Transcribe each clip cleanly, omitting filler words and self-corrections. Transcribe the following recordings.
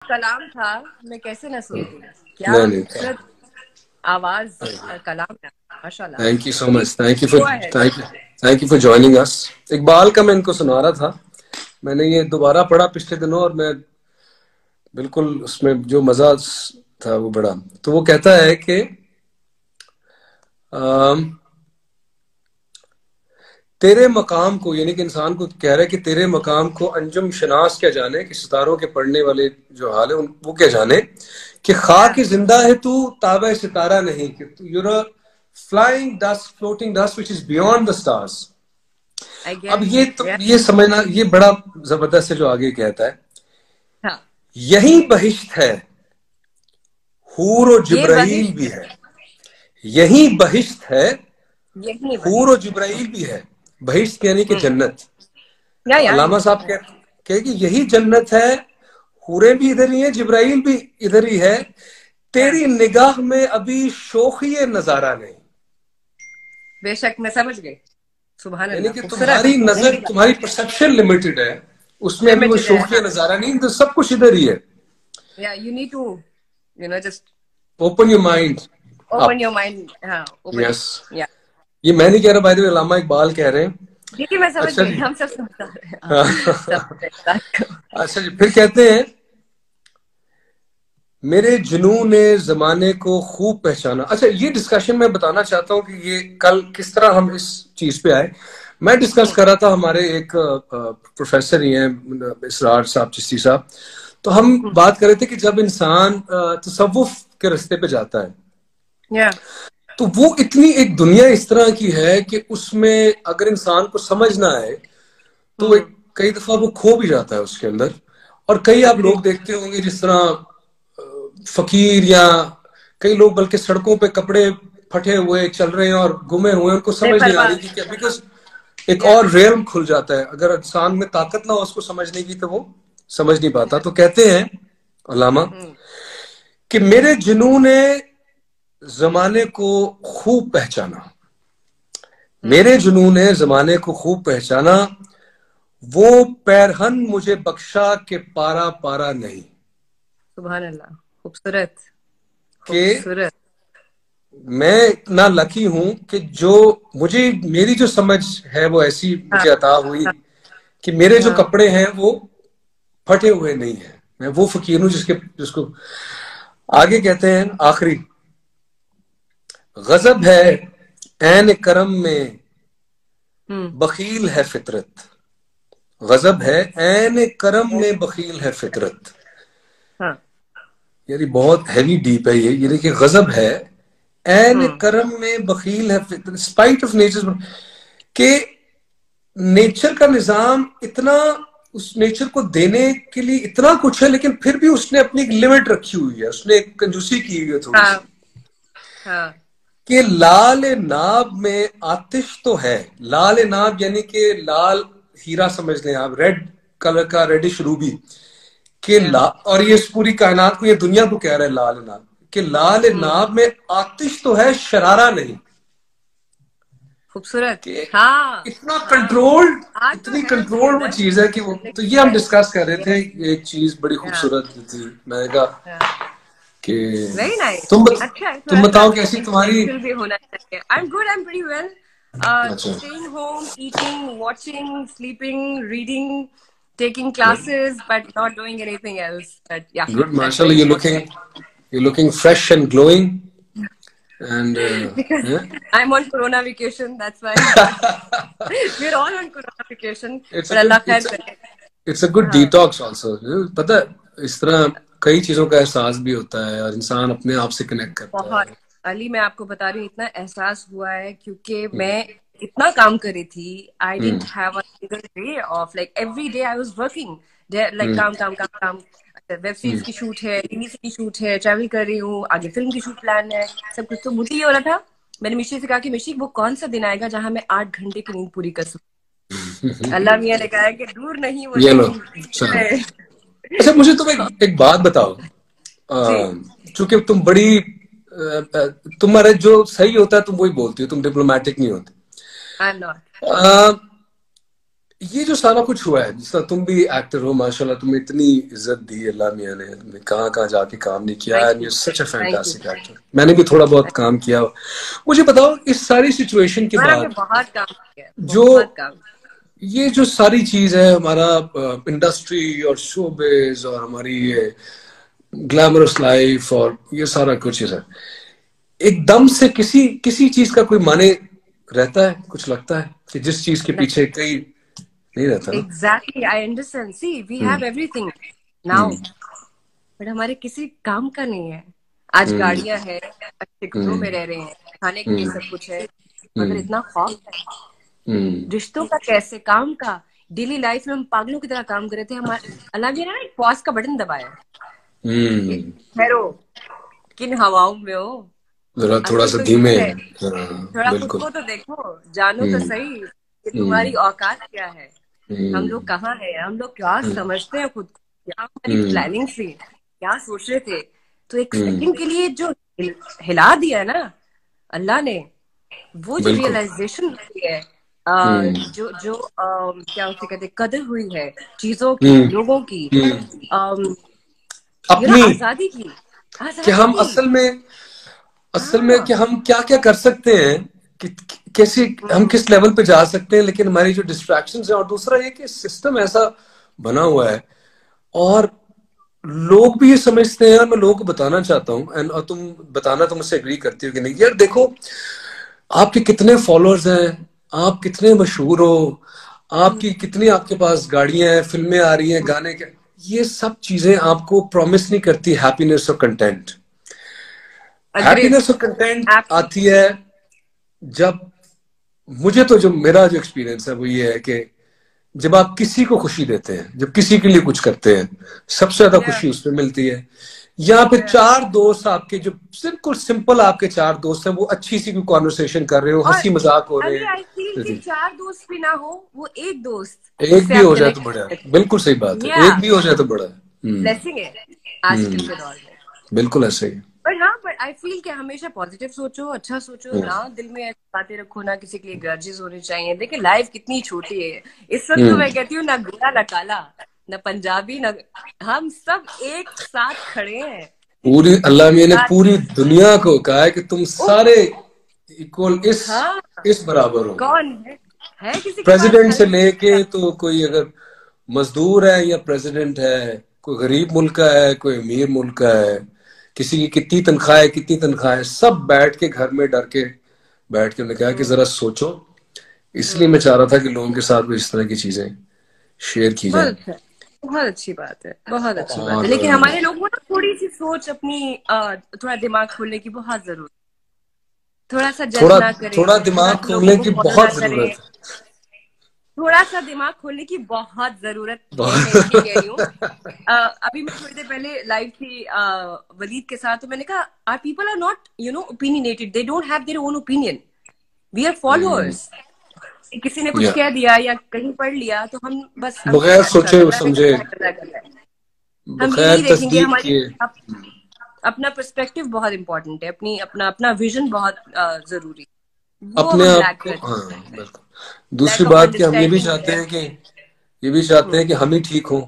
कलाम था, मैं कैसे न सुनती। क्या नहीं नहीं, खूबसूरत आवाज और कलाम है, माशाल्लाह। Thank you so please much, thank you for go ahead. Thank you for joining us. Iqbal का मैं इनको सुना रहा था, मैंने ये दोबारा पढ़ा पिछले दिनों और मैं बिल्कुल उसमें जो मजा था वो बड़ा। तो वो कहता है कि अम, तेरे मकाम को, यानी कि इंसान को कह रहा है कि तेरे मकाम को अंजुम शनास क्या जाने, कि सितारों के पढ़ने वाले जो हाल है वो क्या जाने, कि खाक जिंदा है तू ताबे सितारा नहीं, कि तू you're a flying dust, floating dust which is beyond the stars. I अब गेट ये इट। तो ये समझना, ये बड़ा जबरदस्त है जो आगे कहता है। हाँ, यही बहिश्त है, हूर और ये जिब्राइल बहिश्त भी है, है। यही बहिश्त है, यही हूर और बहिश्त है। जिब्राइल भी है। बहिश्त यानी कि जन्नत। तो या अल्लामा साहब कहे कि यही जन्नत है, हूरें भी इधर ही है, जिब्राइल भी इधर ही है। हाँ, तेरी निगाह में अभी शोखी नजारा नहीं, बेशक मैं समझ गई। सुभान यानी अल्लाह, कि खूबसूरत तुम्हारी नजर, उम्दा, तुम्हारी परसेप्शन लिमिटेड है, उसमें अभी वो लिमिटेड है। शोखी हाँ, नजारा नहीं, तो सब कुछ इधर ही है। या you need to just open your mind open up. Your mind. हाँ, ओपन यस, इट। या ये मैं नहीं कह रहा, भाई द वे, अल्लामा इकबाल कह रहे हैं। देखिए, मैं समझ अच्छा गई, जी। हम सब समझ रहे हैं। हाँ, हाँ। समझ रहे हैं बात को। अच्छा जी, फिर कहते हैं, मेरे जुनून ने जमाने को खूब पहचाना। अच्छा, ये डिस्कशन मैं बताना चाहता हूँ कि ये कल किस तरह हम इस चीज पे आए। मैं डिस्कस कर रहा था, हमारे एक प्रोफेसर ही हैं इसरार साहब, चिश्ती साहब। तो हम बात कर रहे थे कि जब इंसान तसव्वुफ के रास्ते पे जाता है, या तो वो इतनी एक दुनिया इस तरह की है कि उसमें अगर इंसान को समझ ना आए तो एक कई दफा वो खो भी जाता है उसके अंदर। और कई आप अग्री। लोग देखते होंगे जिस तरह फकीर या कई लोग बल्कि सड़कों पे कपड़े फटे हुए चल रहे हैं और गुमे हुए, उनको समझ नहीं आ बेपरवाह। रही कि क्या, बिकॉज एक या और रेलम खुल जाता है। अगर इंसान में ताकत ना हो उसको समझने की तो वो समझ नहीं पाता। तो कहते हैं अल्लामा कि मेरे जुनून ने जमाने को खूब पहचाना, मेरे जुनून ने जमाने को खूब पहचाना, वो पैरहन मुझे बख्शा के पारा पारा नहीं। सुभान अल्लाह, खूबसूरत, कि खूबसूरत। मैं इतना लकी हूं कि जो मुझे, मेरी जो समझ है वो ऐसी हाँ, मुझे अता हुई हाँ, कि मेरे जो हाँ। कपड़े हैं वो फटे हुए नहीं है। मैं वो फकीर हूं जिसके जिसको आगे कहते हैं आखिरी, गजब है ऐन करम में हम्म। बखील है फितरत। गजब है ऐन करम में बखील है फितरत। हाँ। यानी बहुत हैवी डीप है ये, यानी कि गजब है ऐन हम्म। करम में बखील है फितरत, स्पाइट ऑफ नेचर, के नेचर का निजाम इतना, उस नेचर को देने के लिए इतना कुछ है, लेकिन फिर भी उसने अपनी एक लिमिट रखी हुई है, उसने एक कंजूसी की हुई है थोड़ी सी। हाँ, हाँ। कि लाल नाब में आतिश तो है, लाल नाब यानी कि लाल हीरा समझ लें आप, रेड कलर का, रेडिश रूबी के या ला, और ये इस पूरी कायनात को, ये दुनिया को कह रहा है लाल नाब, कि लाल नाब में आतिश तो है, शरारा नहीं। खूबसूरत। कि हाँ, इतना हाँ। कंट्रोल्ड, आज तो इतनी है उसके कंट्रोल्ड वो अंदर, चीज है कि वो, तो ये हम लेकिन डिस्कस कर रहे थे। यस। एक चीज बड़ी हाँ, खूबसूरत थी, मैंने कहा हाँ। कि वेरी नाइस। तुम अच्छा है, तुम थोड़ा सा बताओ कैसी तुम्हारी। इंटेलेक्चुअल भी होना चाहिए। I am good, I am pretty well. अच्छा, Staying home, eating, watching, sleeping, reading, taking good classes, but not doing anything else. But yeah, good, that's माशाल्लाह, very important. You looking fresh and glowing and Because I'm on Corona vacation, that's why. We're all on Corona vacation, it's a but good, Allah khair करे। It's a good हाँ, detox also. पता है, इस तरह कई चीजों का एहसास भी होता है और इंसान अपने आप से कनेक्ट करता बहुत। है। अली, मैं आपको बता रही हूँ, इतना एहसास हुआ है क्योंकि मैं इतना काम कर रही थी। I hmm didn't have a single day off, like every day I was working, like hmm काम काम काम काम। वेब सीरीज की शूट है, टीवी की शूट है, ट्रैवल कर रही हूँ, आगे फिल्म की शूट प्लान है, सब कुछ। तो मुझे ये हो रहा था, मैंने मिशी से कहा कि मिशी, वो कौन सा दिन आएगा जहां मैं 8 घंटे की नींद पूरी कर सकूं। अल्लाह मियाँ ने कहा है कि दूर नहीं वो ये लो, दिन। चलो। अच्छा, मुझे तुम एक बात बताओ। जी। चूंकि तुम बड़ी तुम्हारे जो सही होता है तुम वही बोलती हो, तुम डिप्लोमेटिक नहीं होती। I am not. अ, ये जो सारा कुछ हुआ है, जिस तरह तुम भी एक्टर हो माशाल्लाह, तुम्हें इतनी इज्जत दी अल्लाह मियां ने, तुमने कहाँ कहाँ जाके काम नहीं किया, and you such a thank you. Fantastic actor. मैंने भी थोड़ा बहुत काम किया। मुझे बताओ इस सारी सिचुएशन के हमारा हमने बाद बहुत काम किया, जो बहुत काम। ये जो सारी चीज है, हमारा इंडस्ट्री और शोबिज और हमारी ये ग्लैमरस लाइफ और ये सारा कुछ है, एकदम से किसी किसी चीज का कोई माने रहता है? कुछ लगता है कि जिस चीज के पीछे कई नहीं रहता ना? Exactly, I understand. See we have hmm everything now, hmm but हमारे किसी काम का नहीं है। आज हम्म गाड़ियां हैं, अच्छे घरों हम्म में रह रहे हैं, खाने के लिए हम्म सब कुछ है, मगर हम्म इतना खौफ है हम्म रिश्तों का, कैसे काम का। डेली लाइफ में हम पागलों की तरह काम कर रहे थे। हमारे अल्लाह ने ना एक पॉज का बटन दबाया कि हम्म। ठहरो, किन हवाओं में हो, जरा थोड़ा असल सा तो धीमे। ये है। हाँ, थोड़ा खुद बिल्कुल। को तो देखो, जानो तो हम्म सही कि तुम्हारी हम्म औकात क्या है। हम हम्म लोग कहाँ हैं, हम लोग क्या हम्म समझते हैं खुद को, क्या हमारी हम्म प्लानिंग थी, क्या सोच रहे थे। तो एक हम्म, सेकंड के लिए जो हिला दिया ना अल्लाह ने, वो जो बिल्कुल। रियलाइजेशन हुई है, हम्म जो जो क्या उसे कहते हैं, कदर हुई है चीजों की, हम्म लोगों की, हम्म। अपनी, आजादी की, कि आजादी हम की। असल में कि हाँ। हम क्या क्या कर सकते हैं, कि कैसे हम हम्म, किस लेवल पे जा सकते हैं, लेकिन हमारी जो डिस्ट्रैक्शंस है, और दूसरा ये कि सिस्टम ऐसा बना हुआ है, और लोग भी ये समझते हैं, और मैं लोगों को बताना चाहता हूँ, एंड और तुम बताना, तुम मुझसे एग्री करती हो कि नहीं, यार देखो आपके कितने फॉलोअर्स हैं, आप कितने मशहूर हो, आपकी कितनी, आपके पास गाड़ियां हैं, फिल्में आ रही हैं, गाने के, ये सब चीजें आपको प्रॉमिस नहीं करती हैप्पीनेस और कंटेंट। अग्रीड, हैप्पीनेस और कंटेंट आती एब्सोल्युटली। है जब, मुझे तो जो मेरा जो एक्सपीरियंस है वो ये है कि जब आप किसी को खुशी देते हैं, जब किसी के लिए कुछ करते हैं, सबसे ज्यादा या खुशी उसमें मिलती है। यहाँ पे या चार दोस्त आपके, जो बिल्कुल सिंपल आपके चार दोस्त हैं, वो अच्छी सी कोई कॉन्वर्सेशन कर रहे हो, और हंसी मजाक हो रहे अभी आई फील कि हैं, चार दोस्त भी ना हो, वो एक दोस्त एक जिससे भी आप हो जाए तो कनेक्ट बड़ा है। कर, बिल्कुल सही बात है, या एक भी हो जाए तो बड़ा है। ब्लेसिंग है आजकल हम्म, के दौर में। बिल्कुल ऐसे ही। पर हाँ, बट आई फील कि हमेशा पॉजिटिव सोचो, अच्छा सोचो हम्म ना, दिल में ऐसी बातें रखो ना, किसी के लिए ग्रजेस होने चाहिए। देखिए लाइफ कितनी छोटी है इस वक्त, तो हम्म। मैं कहती हूँ ना गोरा ना काला, ना पंजाबी ना, हम सब एक साथ खड़े हैं। पूरी अल्लाह मियां ने साथ, पूरी दुनिया को कहा है कि तुम उफ, सारे इक्वल, हाँ, इस बराबर हो। कौन है किसी के पास प्रेसिडेंट से हल? लेके तो कोई अगर मजदूर है या प्रेसिडेंट है, कोई गरीब मुल्क का है, कोई अमीर मुल्क का है, किसी की कितनी तनख्वाह है, कितनी तनख्वाह है, सब बैठ के घर में डर के बैठ के उन्होंने कहा कि हम्म, जरा सोचो। इसलिए मैं हम्म, चाह रहा था कि लोगों के साथ भी इस तरह की चीजें शेयर की बहुत जाए। अच्छा, बहुत अच्छी बात है, बहुत अच्छी बात है। और लेकिन हमारे लोगों को ना थोड़ी सी सोच अपनी, थोड़ा दिमाग खोलने की बहुत जरूरत, थोड़ा सा जज थोड़ा ना करें, थोड़ा थोड़ा दिमाग सा लोगों खोलने को की फॉलो ना बहुत करें। जरूरत थोड़ा सा दिमाग खोलने की बहुत जरूरत है, ये कह रही हूँ। है। अभी मैं थोड़ी देर पहले लाइव थी वलीद के साथ, तो मैंने कहा are people are not opinionated, they don't have their own opinion, we are followers. किसी ने कुछ या कह दिया या कहीं पढ़ लिया तो हम बस हमको बगैर अच्छा सोचे लग रहा है, समझे, गल्ला गल्ला है। हम ये बगैर नहीं देखेंगे तस्दीक हमारी किए, अपना पर्सपेक्टिव बहुत इंपॉर्टेंट है, अपनी अपना अपना विजन बहुत जरूरी, वो अपने हम आप लैक को, करते हाँ हैं। बिल्कुल। दूसरी लैक ऑफ बात कि हम ये भी अंडरस्टैंडिंग चाहते है। हैं कि, ये भी चाहते हम्म, हैं कि हम ही ठीक हों,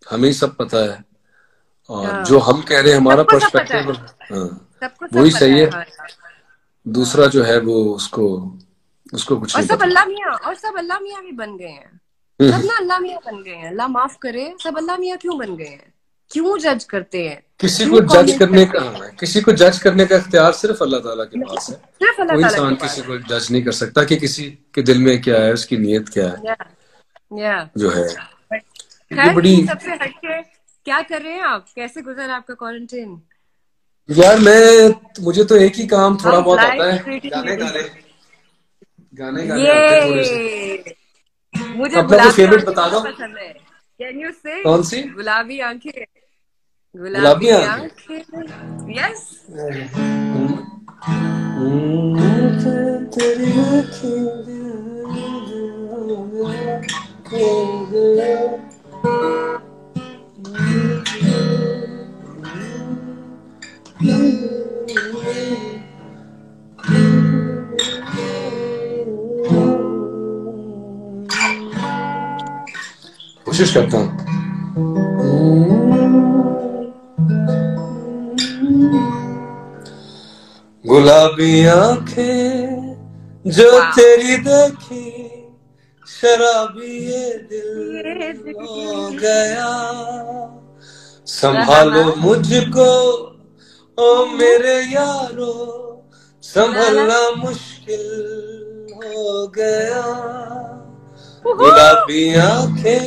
हमें ही सब पता है, और जो हाँ, हम कह रहे हैं हमारा सबको सब पता है, पर्सपेक्टिव, हाँ सबको वही सब पता सही है, है। हाँ। दूसरा हाँ, जो है वो उसको उसको कुछ और नहीं सब पता। अल्लाह मियाँ, और सब अल्लाह मियाँ भी बन गए हैं। सब हम्म। ना अल्लाह मियाँ बन गए हैं, अल्लाह माफ करे, सब अल्लाह मियाँ क्यों बन गए हैं? क्यों जज करते हैं? किसी को क्यों जज कमेंट करने करते का, हैं? हाँ, किसी को जज करने का इख्तियार सिर्फ अल्लाह ताला के नहीं, पास है। सिर्फ अल्लाह कोई ताला के इंसान किसी पास को जज नहीं कर सकता कि किसी के दिल में क्या है, उसकी नीयत क्या है, है। या जो है ये खैर, बड़ी। इन सबसे हटके क्या कर रहे हैं आप? कैसे गुजरा आपका क्वारंटाइन? यार मैं, मुझे तो एक ही काम थोड़ा हाउ इज बहुत आता लाइफ है, ट्रीटिंग गाने यू? गाने, गाने गाने आते हैं थोड़े से। ये मुझे अपना कोई गुलाबी फेवरेट आंखें बता बहुत दो। पसंद है। कैन यू कौन सिंग सी? गुलाबी आंखें? गुलाबी गुलाबी आंखें। आंखें, यस। तेरी कोशिश करता हूँ। गुलाबी आंखें जो तेरी देखी, शराबी ये दिल हो गया। संभालो मुझको ओ मेरे यारो, संभलना मुश्किल हो गया। गुलाबी आंखें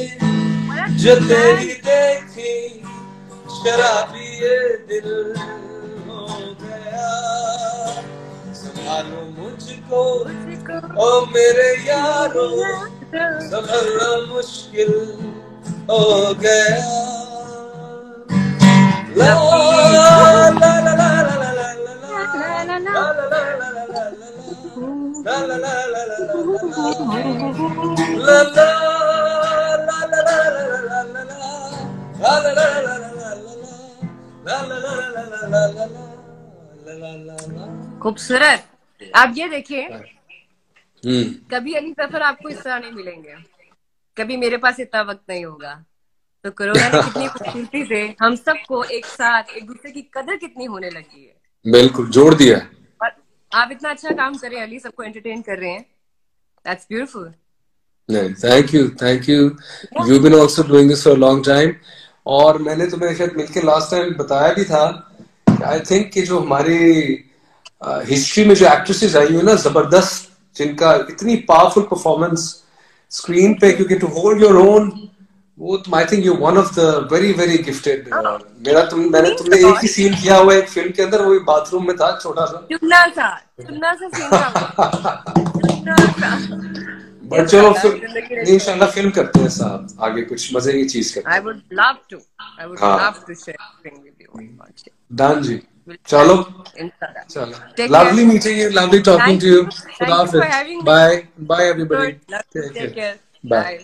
जो तेरी देखी, शराबी ये दिल हो गया। संभालो मुझको ओ मेरे यारो, संभलना मुश्किल हो गया। ला ला ला ला ला ला ला ला ला खूबसूरत। आप ये देखिए, कभी अली सफर आपको इस तरह नहीं मिलेंगे, कभी मेरे पास इतना वक्त नहीं होगा। तो कोरोना ने कितनी खूबसूरती से हम सबको एक साथ, एक दूसरे की कदर कितनी होने लगी है। बिल्कुल जोड़ दिया। और आप इतना अच्छा काम कर रहे हैं अली, सबको एंटरटेन कर रहे हैं। That's beautiful. Thank you, thank you. You been also doing this for a long time. और मैंने तुम्हें शायद मिलके लास्ट टाइम बताया भी था, आई थिंक कि जो हमारी हिस्ट्री में जो एक्ट्रेसेस आई हुई ना जबरदस्त, जिनका इतनी पावरफुल परफॉर्मेंस स्क्रीन पे, क्योंकि टू होल्ड योर ओन, वो I think you one of the very very gifted. मैंने तुमने एक ही सीन किया हुआ एक फिल्म के अंदर, वो बाथरूम में था, छोटा सा चुन्ना सा सीन था वो। बट चलो फिर इंशाल्लाह फिल्म करते हैं साहब, आगे कुछ मजे की चीज करते हैं। I would love to share thing with you. Done जी, चलो चलो, lovely meeting you, lovely talking to you. खुदा हाफिज, bye bye everybody, take care, bye.